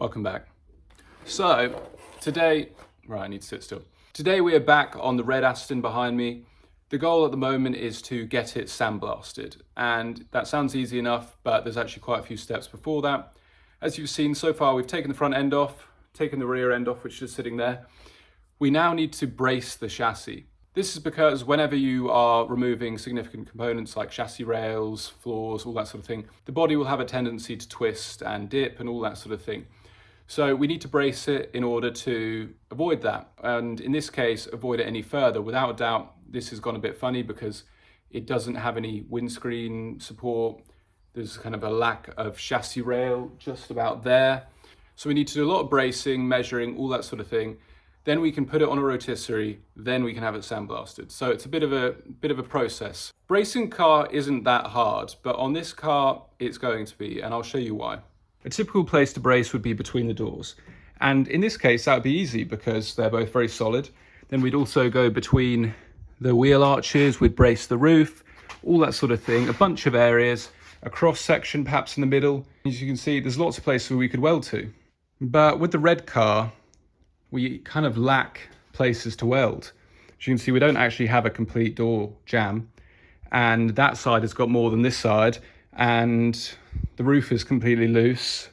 Welcome back. So today, right, I need to sit still. Today we are back on the red Aston behind me. The goal at the moment is to get it sandblasted, and that sounds easy enough, but there's actually quite a few steps before that. As you've seen so far, we've taken the front end off, taken the rear end off, which is sitting there. We now need to brace the chassis. This is because whenever you are removing significant components like chassis rails, floors, all that sort of thing, the body will have a tendency to twist and dip and all that sort of thing. So we need to brace it in order to avoid that. And in this case, avoid it any further. Without a doubt, this has gone a bit funny because it doesn't have any windscreen support. There's kind of a lack of chassis rail just about there. So we need to do a lot of bracing, measuring, all that sort of thing. Then we can put it on a rotisserie, then we can have it sandblasted. So it's a bit of a process. Bracing car isn't that hard, but on this car, it's going to be, and I'll show you why. A typical place to brace would be between the doors. And in this case, that would be easy because they're both very solid. Then we'd also go between the wheel arches, we'd brace the roof, all that sort of thing, a bunch of areas, a cross section perhaps in the middle. As you can see, there's lots of places where we could weld to. But with the red car, we kind of lack places to weld. As you can see, we don't actually have a complete door jamb, and that side has got more than this side, and the roof is completely loose,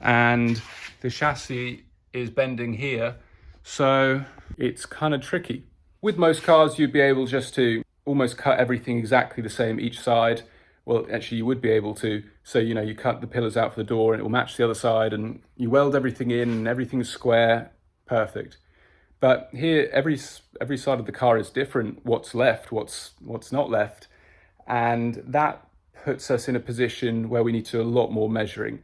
and the chassis is bending here, so it's kind of tricky. With most cars, you'd be able just to almost cut everything exactly the same each side. Well, actually you would be able to. So, you cut the pillars out for the door and it will match the other side, and you weld everything in and everything's square. Perfect. But here, every side of the car is different. What's left, what's not left. And that puts us in a position where we need to do a lot more measuring.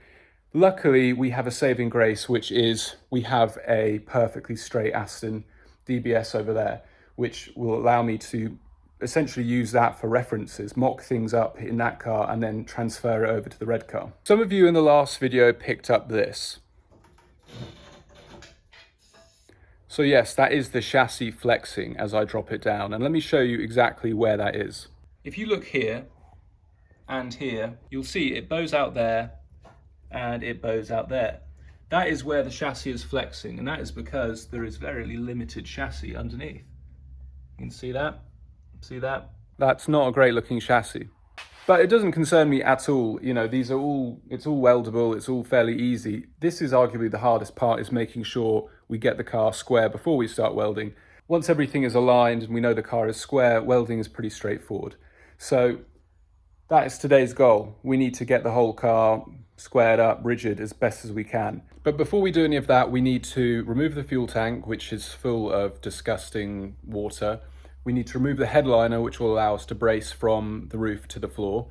Luckily, we have a saving grace, which is we have a perfectly straight Aston DBS over there, which will allow me to essentially use that for references, mock things up in that car and then transfer it over to the red car. Some of you in the last video picked up this. So yes, that is the chassis flexing as I drop it down. And let me show you exactly where that is. If you look here and here, you'll see it bows out there and it bows out there. That is where the chassis is flexing, and that is because there is very limited chassis underneath. You can see that? See that? That's not a great looking chassis. But it doesn't concern me at all. It's all weldable, it's all fairly easy. This is arguably the hardest part, is making sure we get the car square before we start welding. Once everything is aligned and we know the car is square, welding is pretty straightforward. So that is today's goal. We need to get the whole car squared up, rigid as best as we can. But before we do any of that, we need to remove the fuel tank, which is full of disgusting water. We need to remove the headliner, which will allow us to brace from the roof to the floor.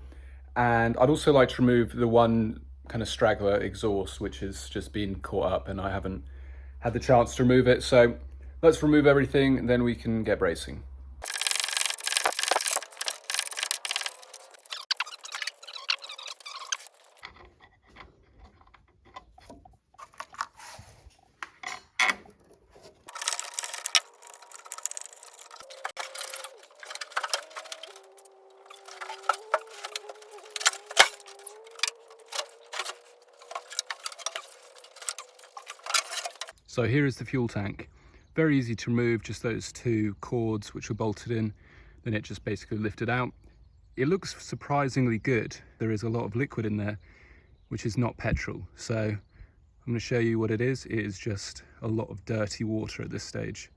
And I'd also like to remove the one kind of straggler exhaust, which has just been caught up and I haven't had the chance to remove it. So let's remove everything and then we can get bracing. So here is the fuel tank. Very easy to remove, just those two cords which were bolted in, then it just basically lifted out. It looks surprisingly good. There is a lot of liquid in there, which is not petrol. So I'm going to show you what it is. It is just a lot of dirty water at this stage.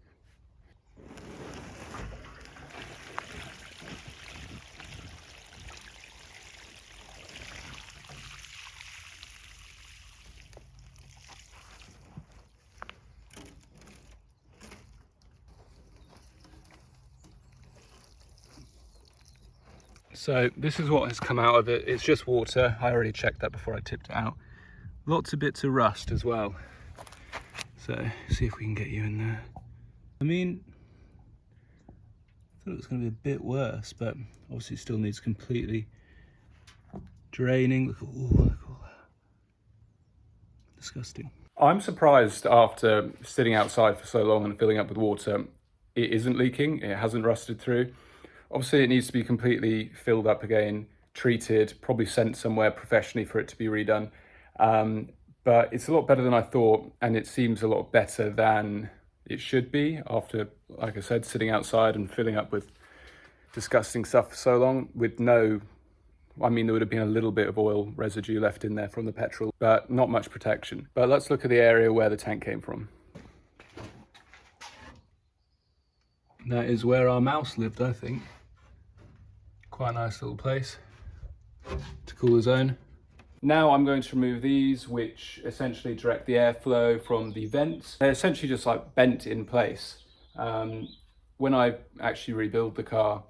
So this is what has come out of it. It's just water. I already checked that before I tipped it out. Lots of bits of rust as well. So see if we can get you in there. I mean, I thought it was going to be a bit worse, but obviously it still needs completely draining. Look at all that. Disgusting. I'm surprised after sitting outside for so long and filling up with water, it isn't leaking. It hasn't rusted through. Obviously it needs to be completely filled up again, treated, probably sent somewhere professionally for it to be redone. but it's a lot better than I thought, and it seems a lot better than it should be after, like I said, sitting outside and filling up with disgusting stuff for so long with no, I mean, there would have been a little bit of oil residue left in there from the petrol, but not much protection. But let's look at the area where the tank came from. That is where our mouse lived, I think. Quite a nice little place to cool his own. Now I'm going to remove these, which essentially direct the airflow from the vents. They're essentially just like bent in place. When I actually rebuild the car,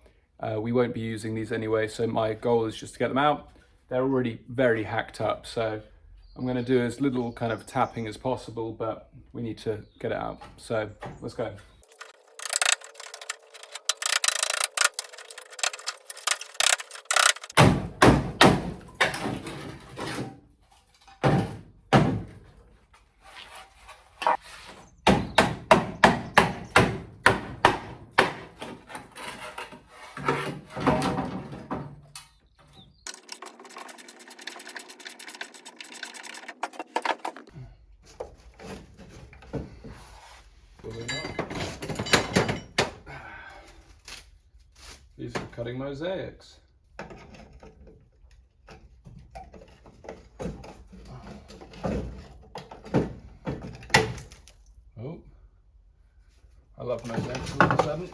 we won't be using these anyway, so my goal is just to get them out. They're already very hacked up, so I'm going to do as little kind of tapping as possible, but we need to get it out. So let's go. These are cutting mosaics. Oh, I love mosaics all of a sudden.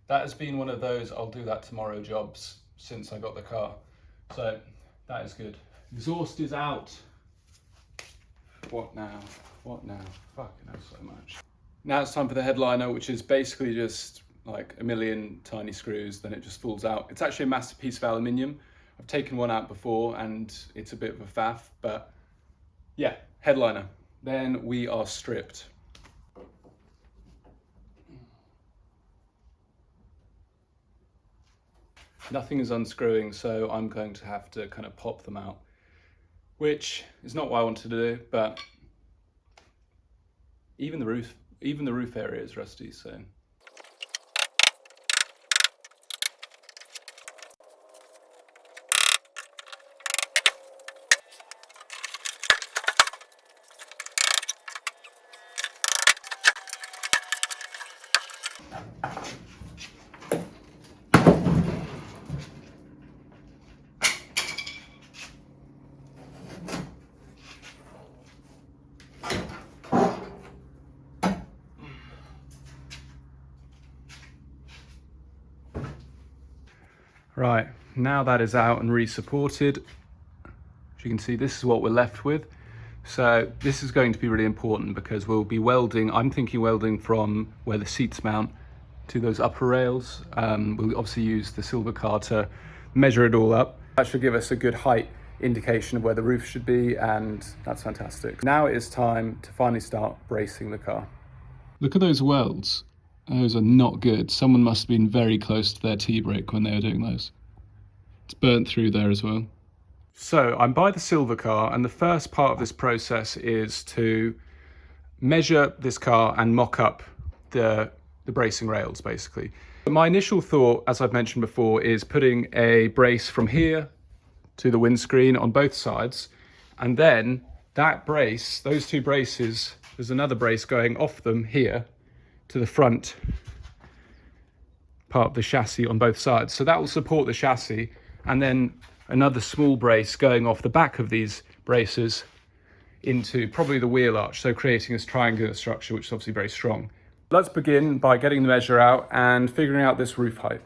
That has been one of those I'll do that tomorrow jobs since I got the car. So that is good. Exhaust is out. What now? What now? Fucking hell, so much. Now it's time for the headliner, which is basically just like a million tiny screws, then it just falls out. It's actually a massive piece of aluminium. I've taken one out before and it's a bit of a faff, but yeah, headliner. Then we are stripped. Nothing is unscrewing, so I'm going to have to kind of pop them out, which is not what I wanted to do, but even the roof area is rusty, so. Right, now that is out and re-supported, as you can see, this is what we're left with. So this is going to be really important because we'll be welding, I'm thinking welding from where the seats mount to those upper rails. We'll obviously use the silver car to measure it all up. That should give us a good height indication of where the roof should be, and that's fantastic. Now it is time to finally start bracing the car. Look at those welds. Those are not good. Someone must have been very close to their T-brake when they were doing those. It's burnt through there as well. So I'm by the silver car, and the first part of this process is to measure this car and mock up the bracing rails, basically. My initial thought, as I've mentioned before, is putting a brace from here to the windscreen on both sides, and then that brace, those two braces, there's another brace going off them here to the front part of the chassis on both sides. So that will support the chassis, and then another small brace going off the back of these braces into probably the wheel arch, so creating this triangular structure, which is obviously very strong. Let's begin by getting the measure out and figuring out this roof height.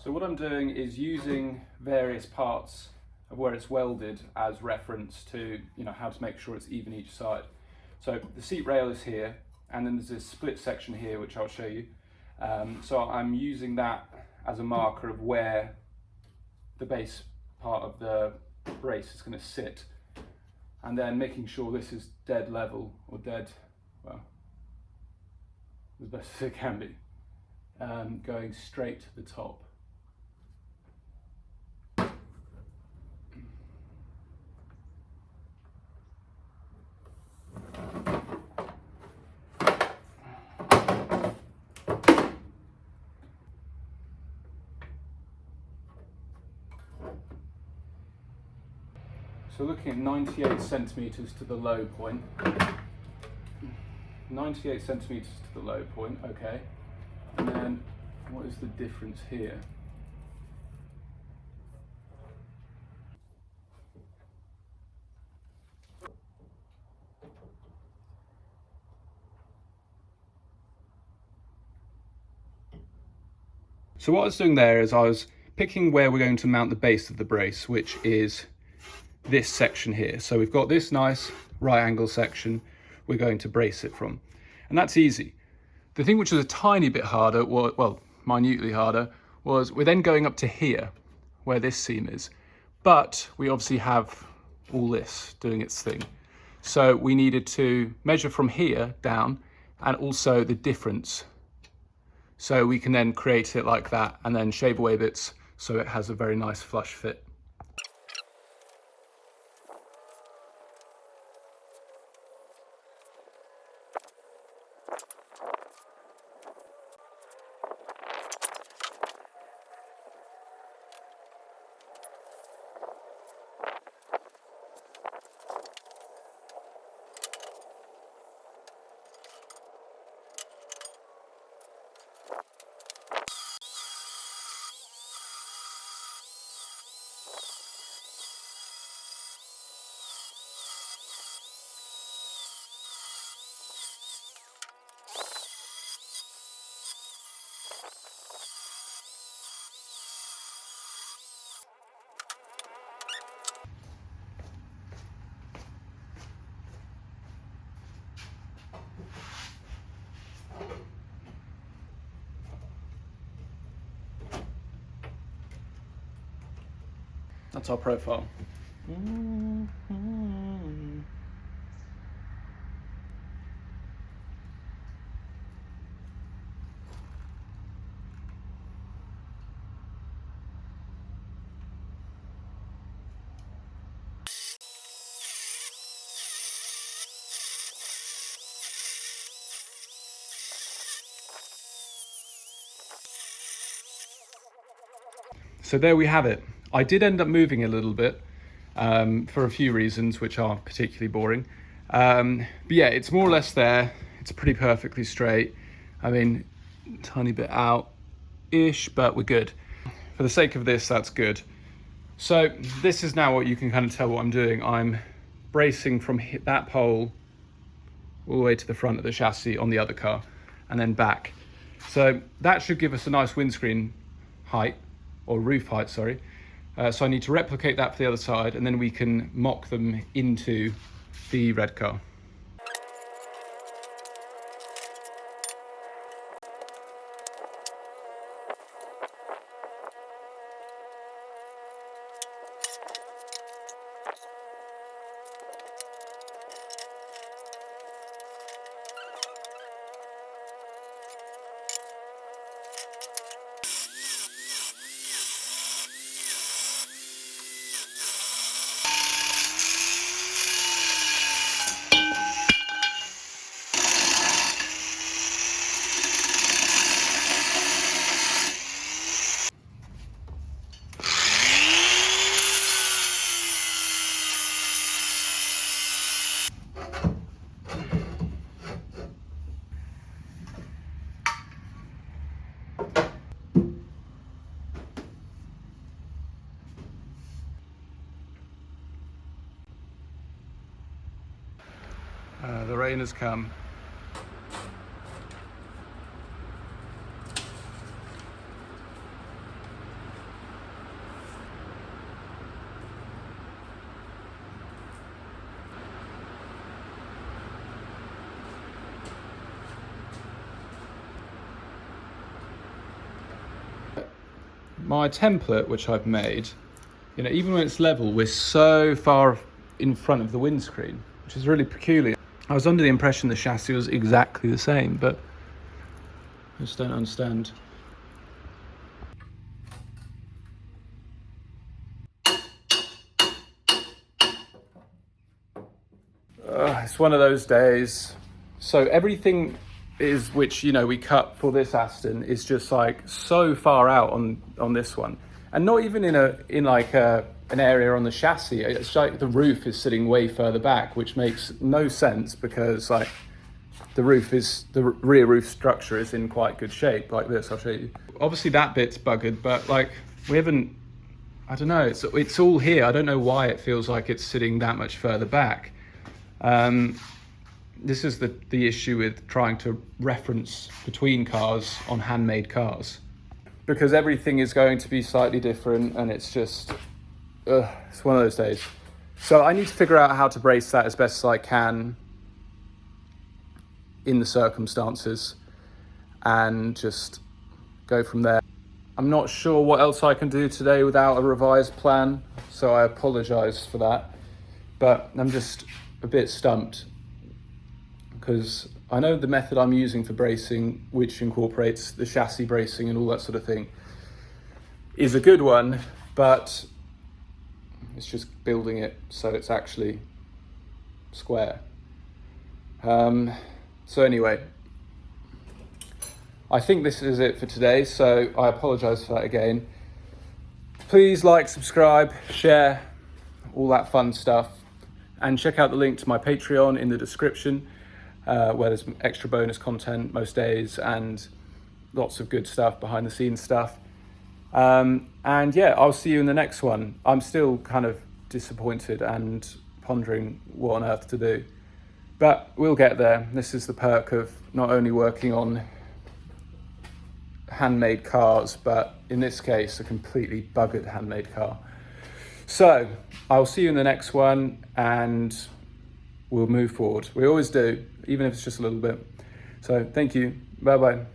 So what I'm doing is using various parts of where it's welded as reference to, how to make sure it's even each side. So the seat rail is here, and then there's this split section here, which I'll show you. So I'm using that as a marker of where the base part of the brace is going to sit, and then making sure this is dead level, or dead, well, as best as it can be, going straight to the top. So looking at 98 centimetres to the low point. 98 centimetres to the low point, okay. And then what is the difference here? So what I was doing there is I was picking where we're going to mount the base of the brace, which is this section here. So we've got this nice right angle section we're going to brace it from, and that's easy. The thing which was a tiny bit harder, well, minutely harder, was we're then going up to here where this seam is, but we obviously have all this doing its thing, so we needed to measure from here down and also the difference, so we can then create it like that and then shave away bits so it has a very nice flush fit. That's our profile. So there we have it. I did end up moving a little bit for a few reasons, which are particularly boring. But yeah, it's more or less there. It's pretty perfectly straight. I mean, tiny bit out-ish, but we're good. For the sake of this, that's good. So this is now what you can kind of tell what I'm doing. I'm bracing from that pole all the way to the front of the chassis on the other car and then back. So that should give us a nice windscreen height, or roof height, sorry. So I need to replicate that for the other side, and then we can mock them into the red car. The rain has come. my template, which I've made, you know, even when it's level, we're so far in front of the windscreen, which is really peculiar. I was under the impression the chassis was exactly the same, but I just don't understand. It's one of those days. So everything which, you know, we cut for this Aston is just like so far out on this one, and not even in an area on the chassis. It's like the roof is sitting way further back, which makes no sense because like the rear roof structure is in quite good shape like this. I'll show you. Obviously that bit's buggered, but like we haven't, I don't know, it's all here. I don't know why it feels like it's sitting that much further back. This is the issue with trying to reference between cars on handmade cars, because everything is going to be slightly different, and it's just, it's one of those days. So I need to figure out how to brace that as best as I can in the circumstances and just go from there. I'm not sure what else I can do today without a revised plan, so I apologise for that, but I'm just a bit stumped because I know the method I'm using for bracing, which incorporates the chassis bracing and all that sort of thing, is a good one, but it's just building it so it's actually square. So anyway, I think this is it for today, so I apologise for that again. Please like, subscribe, share, all that fun stuff, and check out the link to my Patreon in the description, where there's extra bonus content most days and lots of good stuff, behind the scenes stuff. And yeah, I'll see you in the next one. I'm still kind of disappointed and pondering what on earth to do, but we'll get there. This is the perk of not only working on handmade cars, but in this case, a completely buggered handmade car. So I'll see you in the next one, and we'll move forward. We always do, even if it's just a little bit. So thank you. Bye-bye.